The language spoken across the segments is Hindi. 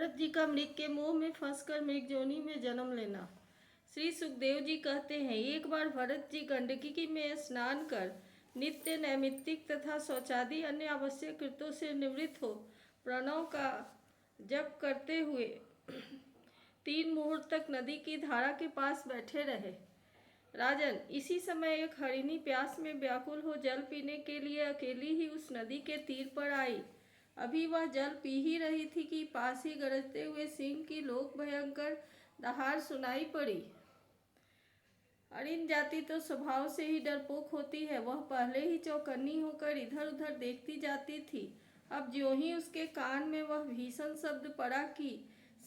भरत जी का मृग के मोह में फंसकर मृग योनि में जन्म लेना। श्री सुखदेव जी कहते हैं, एक बार भरत जी गंडकी में स्नान कर नित्य नैमित्तिक तथा शौचादि अन्य आवश्यक कृत्यों से निवृत्त हो प्रणव का जप करते हुए 3 मुहूर्त तक नदी की धारा के पास बैठे रहे। राजन, इसी समय एक हरिणी प्यास में व्याकुल हो जल पीने के लिए अकेली ही उस नदी के तीर पर आई। अभी वह जल पी ही रही थी कि पास ही गरजते हुए सिंह की लोक भयंकर दहाड़ सुनाई पड़ी। हरिण जाति तो स्वभाव से ही डरपोक होती है। वह पहले ही चौकन्नी होकर इधर उधर देखती जाती थी। अब ज्यों ही उसके कान में वह भीषण शब्द पड़ा कि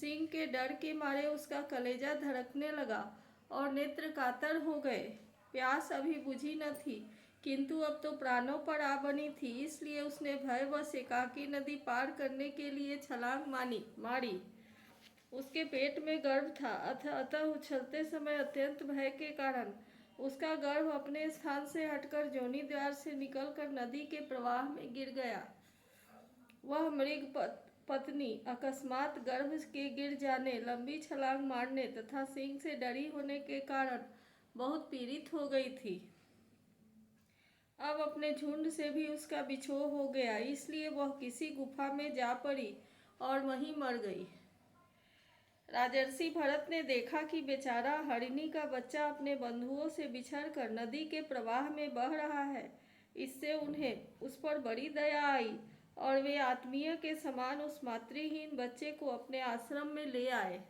सिंह के डर के मारे उसका कलेजा धड़कने लगा और नेत्र कातर हो गए। प्यास अभी बुझी न थी, किंतु अब तो प्राणों पर आ बनी थी, इसलिए उसने भयवश एकाकी नदी पार करने के लिए छलांग मारी। उसके पेट में गर्भ था, अतः उछलते समय अत्यंत भय के कारण उसका गर्भ अपने स्थान से हटकर योनि द्वार से निकलकर नदी के प्रवाह में गिर गया। वह मृग पत्नी अकस्मात गर्भ के गिर जाने, लंबी छलांग मारने तथा सिंह से डरी होने के कारण बहुत पीड़ित हो गई थी। अब अपने झुंड से भी उसका बिछोह हो गया, इसलिए वह किसी गुफा में जा पड़ी और वहीं मर गई। राजर्षि भरत ने देखा कि बेचारा हरिणी का बच्चा अपने बंधुओं से बिछड़कर नदी के प्रवाह में बह रहा है। इससे उन्हें उस पर बड़ी दया आई और वे आत्मीय के समान उस मातृहीन बच्चे को अपने आश्रम में ले आए।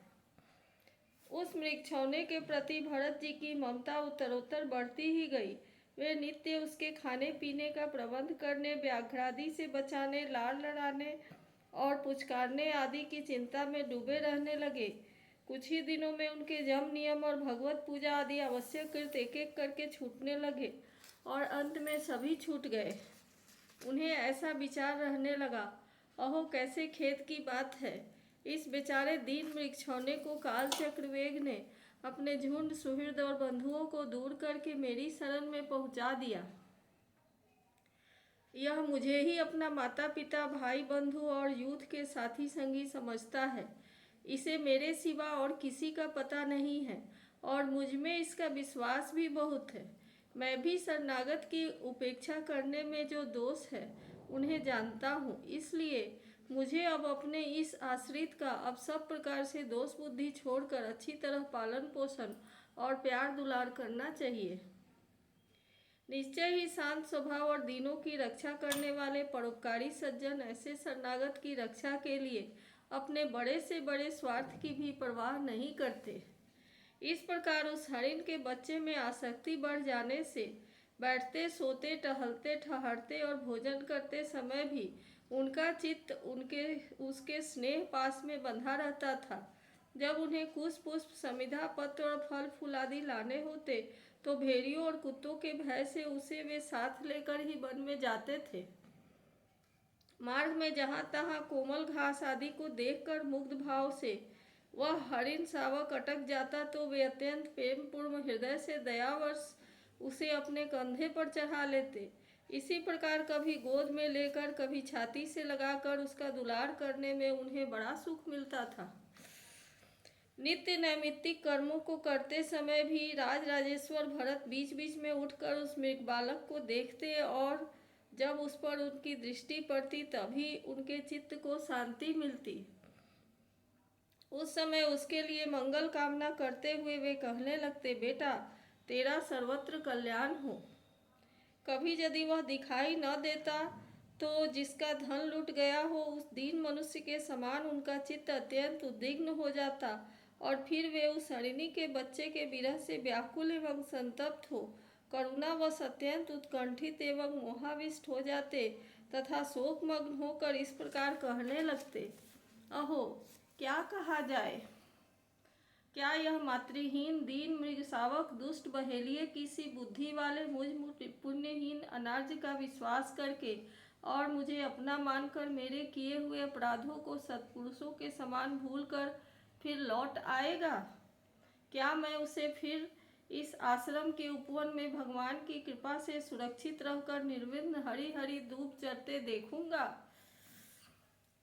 उस मृगछौने के प्रति भरत जी की ममता उत्तरोत्तर बढ़ती ही गई। वे नित्य उसके खाने पीने का प्रबंध करने, व्याघ्रादि से बचाने, लाड़ लड़ाने और पुचकारने आदि की चिंता में डूबे रहने लगे। कुछ ही दिनों में उनके जम नियम और भगवत पूजा आदि आवश्यक कृत्य एक एक करके छूटने लगे और अंत में सभी छूट गए। उन्हें ऐसा विचार रहने लगा, अहो कैसे खेद की बात है, इस बेचारे दीन मृगछौने को काल चक्रवेग ने अपने झुंड, सुहृद और बंधुओं को दूर करके मेरी शरण में पहुंचा दिया। यह मुझे ही अपना माता पिता, भाई बंधु और यूथ के साथी संगी समझता है। इसे मेरे सिवा और किसी का पता नहीं है और मुझ में इसका विश्वास भी बहुत है। मैं भी शरणागत की उपेक्षा करने में जो दोष है उन्हें जानता हूँ, इसलिए मुझे अब अपने इस आश्रित का अब सब प्रकार से दोष बुद्धि छोड़कर अच्छी तरह पालन पोषण और प्यार दुलार करना चाहिए। निश्चय ही शांत स्वभाव और दीनों की रक्षा करने वाले परोपकारी सज्जन ऐसे शरणागत की रक्षा के लिए अपने बड़े से बड़े स्वार्थ की भी परवाह नहीं करते। इस प्रकार उस हरिण के बच्चे में आसक्ति बढ़ जाने से बैठते, सोते, टहलते, ठहरते और भोजन करते समय भी उनका चित्त उसके स्नेह पास में बंधा रहता था। जब उन्हें कुश पुष्प, समिधा, पत्र और फल फूल आदि लाने होते तो भेड़ियों और कुत्तों के भय से उसे वे साथ लेकर ही वन में जाते थे। मार्ग में जहाँ तहाँ कोमल घास आदि को देखकर मुग्ध भाव से वह हरिण शावक अटक जाता तो वे अत्यंत प्रेमपूर्ण हृदय से दयावश उसे अपने कंधे पर चढ़ा लेते। इसी प्रकार कभी गोद में लेकर, कभी छाती से लगाकर उसका दुलार करने में उन्हें बड़ा सुख मिलता था। नित्य नैमित्तिक कर्मों को करते समय भी राजराजेश्वर भरत बीच बीच में उठकर उस मृग बालक को देखते और जब उस पर उनकी दृष्टि पड़ती तभी उनके चित्त को शांति मिलती। उस समय उसके लिए मंगल कामना करते हुए वे कहने लगते, बेटा तेरा सर्वत्र कल्याण हो। कभी यदि वह दिखाई न देता तो जिसका धन लुट गया हो उस दीन मनुष्य के समान उनका चित्त अत्यंत उद्विग्न हो जाता और फिर वे उस हरिणी के बच्चे के विरह से व्याकुल एवं संतप्त हो करुणावश अत्यंत उत्कंठित एवं मोहाविष्ट हो जाते तथा शोकमग्न होकर इस प्रकार कहने लगते, अहो क्या कहा जाए, क्या यह मातृहीन दीन मृग शावक दुष्ट बहेलिये किसी बुद्धि वाले मुझ पुण्यहीन अनार्य का विश्वास करके और मुझे अपना मानकर मेरे किए हुए अपराधों को सत्पुरुषों के समान भूलकर फिर लौट आएगा? क्या मैं उसे फिर इस आश्रम के उपवन में भगवान की कृपा से सुरक्षित रहकर निर्विघ्न हरी हरी धूप चरते देखूंगा?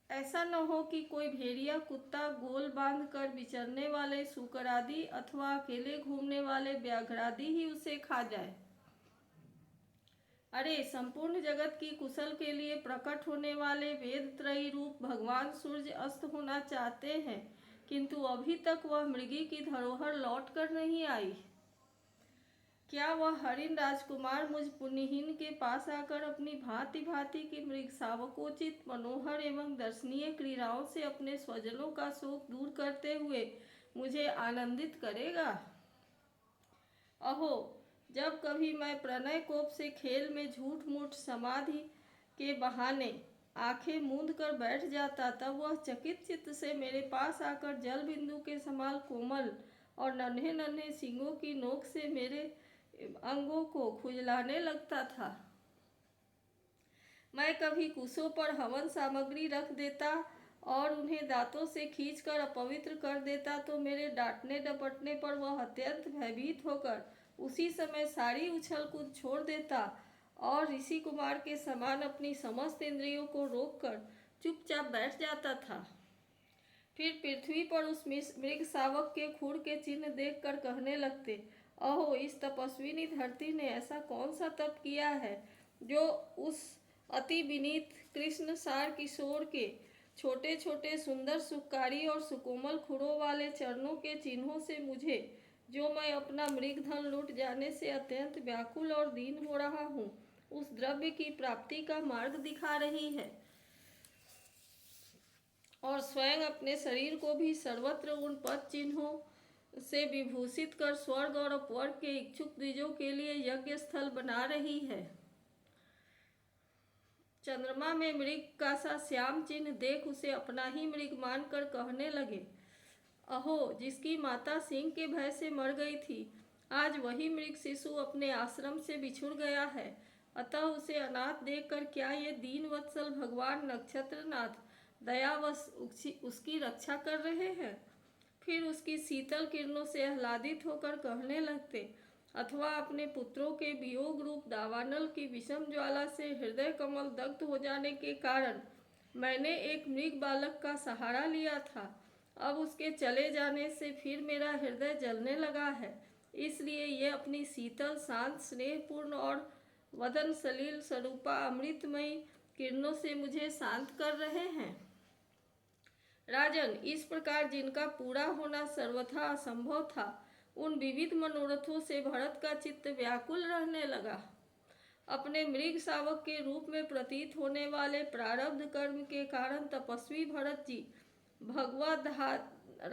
ऐसा न हो कि कोई भेड़िया कुत्ता गोल बांध कर विचरने वाले सूकर आदि अथवा अकेले घूमने वाले व्याघ्र आदि ही उसे खा जाए। अरे, संपूर्ण जगत की कुशल के लिए प्रकट होने वाले वेद त्रयी रूप भगवान सूर्य अस्त होना चाहते हैं, किंतु अभी तक वह मृगी की धरोहर लौट कर नहीं आई। क्या वह हरिण राजकुमार मुझ पुण्यहीन के पास आकर अपनी भांति भांति की मृग शावकोचित मनोहर एवं दर्शनीय क्रीड़ाओं से अपने स्वजनों का शोक दूर करते हुए मुझे आनंदित करेगा? अहो, जब कभी मैं प्रणय कोप से खेल में झूठ मूठ समाधि के बहाने आंखें मूंद कर बैठ जाता, तब वह चकित चित्त से मेरे पास आकर जल बिंदु के समान कोमल और नन्हे नन्हे सींगों की नोक से मेरे अंगों को खुजलाने लगता था। मैं कभी कुशों पर हवन सामग्री रख देता और उन्हें दांतों से खींचकर अपवित्र कर देता, तो मेरे डांटने डपटने पर वह अत्यंत भयभीत होकर उसी समय सारी उछल कूद छोड़ देता और ऋषि कुमार के समान अपनी समस्त इंद्रियों को रोककर चुपचाप बैठ जाता था। फिर पृथ्वी पर उस मृग शावक के खुर के चिन्ह देखकर कहने लगते, अहो, इस तपस्विनी धरती ने ऐसा कौन सा तप किया है जो उस अति विनीत कृष्ण सार किशोर के छोटे छोटे सुंदर सुखकारी और सुकोमल खुरों वाले चरणों के चिन्हों से मुझे, जो मैं अपना मृग धन लूट जाने से अत्यंत व्याकुल और दीन हो रहा हूँ, उस द्रव्य की प्राप्ति का मार्ग दिखा रही है और स्वयं अपने शरीर को भी सर्वत्र उन पद चिन्हों से विभूषित कर स्वर्ग और अपवर्ग के इच्छुक द्विजों के लिए यज्ञ स्थल बना रही है। चंद्रमा में मृग का सा श्याम चिन्ह देख उसे अपना ही मृग मानकर कहने लगे, अहो, जिसकी माता सिंह के भय से मर गई थी, आज वही मृग शिशु अपने आश्रम से बिछुड़ गया है। अतः उसे अनाथ देखकर क्या ये दीन वत्सल भगवान नक्षत्रनाथ दयावश उसकी रक्षा कर रहे हैं? फिर उसकी शीतल किरणों से आह्लादित होकर कहने लगते, अथवा अपने पुत्रों के वियोग रूप दावानल की विषम ज्वाला से हृदय कमल दग्ध हो जाने के कारण मैंने एक मृग बालक का सहारा लिया था, अब उसके चले जाने से फिर मेरा हृदय जलने लगा है, इसलिए ये अपनी शीतल शांत स्नेहपूर्ण और वदन सलील स्वरूपा अमृतमयी किरणों से मुझे शांत कर रहे हैं। राजन, इस प्रकार जिनका पूरा होना सर्वथा असंभव था, उन विविध मनोरथों से भरत का चित्त व्याकुल रहने लगा। अपने मृग शावक के रूप में प्रतीत होने वाले प्रारब्ध कर्म के कारण तपस्वी भरत जी भगवद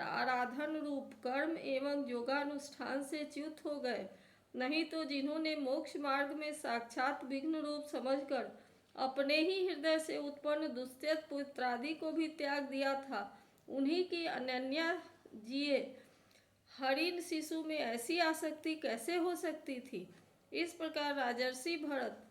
आराधन रूप कर्म एवं योगानुष्ठान से च्युत हो गए। नहीं तो जिन्होंने मोक्ष मार्ग में साक्षात विघ्न रूप समझकर अपने ही हृदय से उत्पन्न दुस्त्यज पुत्रादि को भी त्याग दिया था, उन्हीं की अनन्या जिए हरिण शिशु में ऐसी आसक्ति कैसे हो सकती थी? इस प्रकार राजर्षि भरत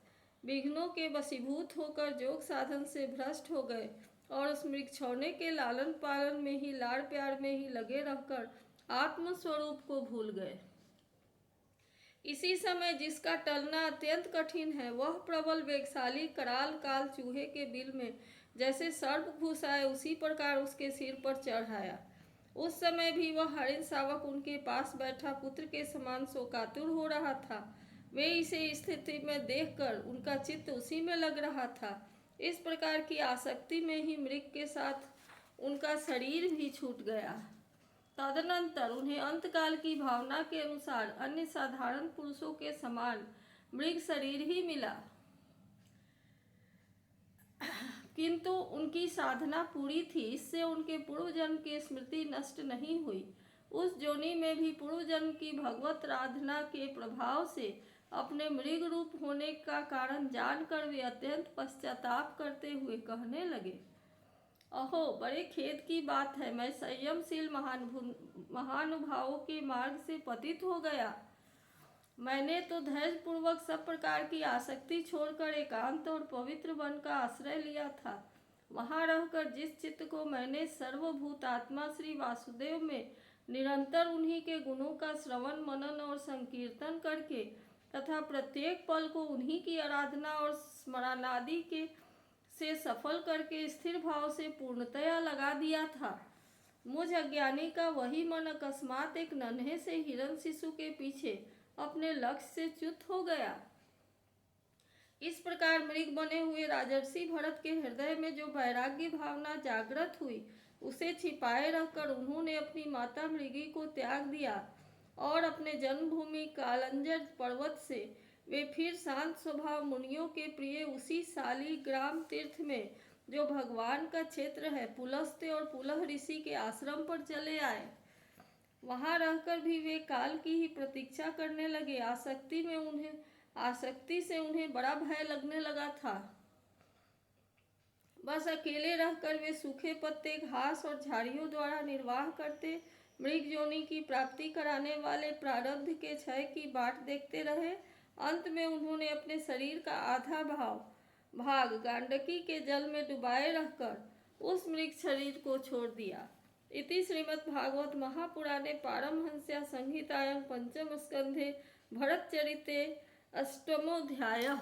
विघ्नों के वशीभूत होकर योग साधन से भ्रष्ट हो गए और उस मृगछौने के लालन पालन में ही, लाड़ प्यार में ही लगे रहकर आत्मस्वरूप को भूल गए। इसी समय जिसका टलना अत्यंत कठिन है, वह प्रबल वेगशाली कराल काल चूहे के बिल में जैसे सर्प घुस आए, उसी प्रकार उसके सिर पर चढ़ आया। उस समय भी वह हरिण शावक उनके पास बैठा पुत्र के समान शोकातुर हो रहा था। वे इसे स्थिति में देखकर उनका चित्त उसी में लग रहा था। इस प्रकार की आसक्ति में ही मृग के साथ उनका शरीर भी छूट गया। तदनंतर उन्हें अंतकाल की भावना के अनुसार अन्य साधारण पुरुषों के समान मृग शरीर ही मिला, किंतु उनकी साधना पूरी थी, इससे उनके पूर्व जन्म की स्मृति नष्ट नहीं हुई। उस जोनि में भी पूर्व जन्म की भगवत आराधना के प्रभाव से अपने मृग रूप होने का कारण जानकर वे अत्यंत पश्चाताप करते हुए कहने लगे, अहो, बड़े खेद की बात है, मैं संयमशील महानुभावों के मार्ग से पतित हो गया। मैंने तो धैर्यपूर्वक सब प्रकार की आसक्ति छोड़कर एकांत और पवित्र वन का आश्रय लिया था। वहां रहकर जिस चित्त को मैंने सर्वभूत आत्मा श्री वासुदेव में निरंतर उन्हीं के गुणों का श्रवण मनन और संकीर्तन करके तथा प्रत्येक पल को उन्हीं की आराधना और स्मरणादि के से सफल करके स्थिर भाव से पूर्णतया लगा दिया था। मुझ अज्ञानी का वही मन अकस्मात एक नन्हे से हिरण शिशु के पीछे अपने लक्ष्य से च्युत हो गया। इस प्रकार मृग बने हुए राजर्षि भरत के हृदय में जो वैराग्य भावना जागृत हुई, उसे छिपाए रखकर उन्होंने अपनी माता मृगी को त्याग दिया और अपने जन्मभूमि कालंजर पर्वत से वे फिर शांत स्वभाव मुनियों के प्रिय उसी शालिग्राम तीर्थ में, जो भगवान का क्षेत्र है, पुलस्त्य और पुलह ऋषि के आश्रम पर चले आए। वहां रहकर भी वे काल की ही प्रतीक्षा करने लगे। आसक्ति से उन्हें बड़ा भय लगने लगा था। बस अकेले रहकर वे सूखे पत्ते, घास और झाड़ियों द्वारा निर्वाह करते, मृग योनि की प्राप्ति कराने वाले प्रारब्ध के क्षय की बाट देखते रहे। अंत में उन्होंने अपने शरीर का आधा भाग गांडकी के जल में डुबाए रखकर उस मृग शरीर को छोड़ दिया। इति श्रीमद्भागवत महापुराणे पारमहंस्या संहितायां पंचम स्कंधे भरतचरिते अष्टमोऽध्यायः।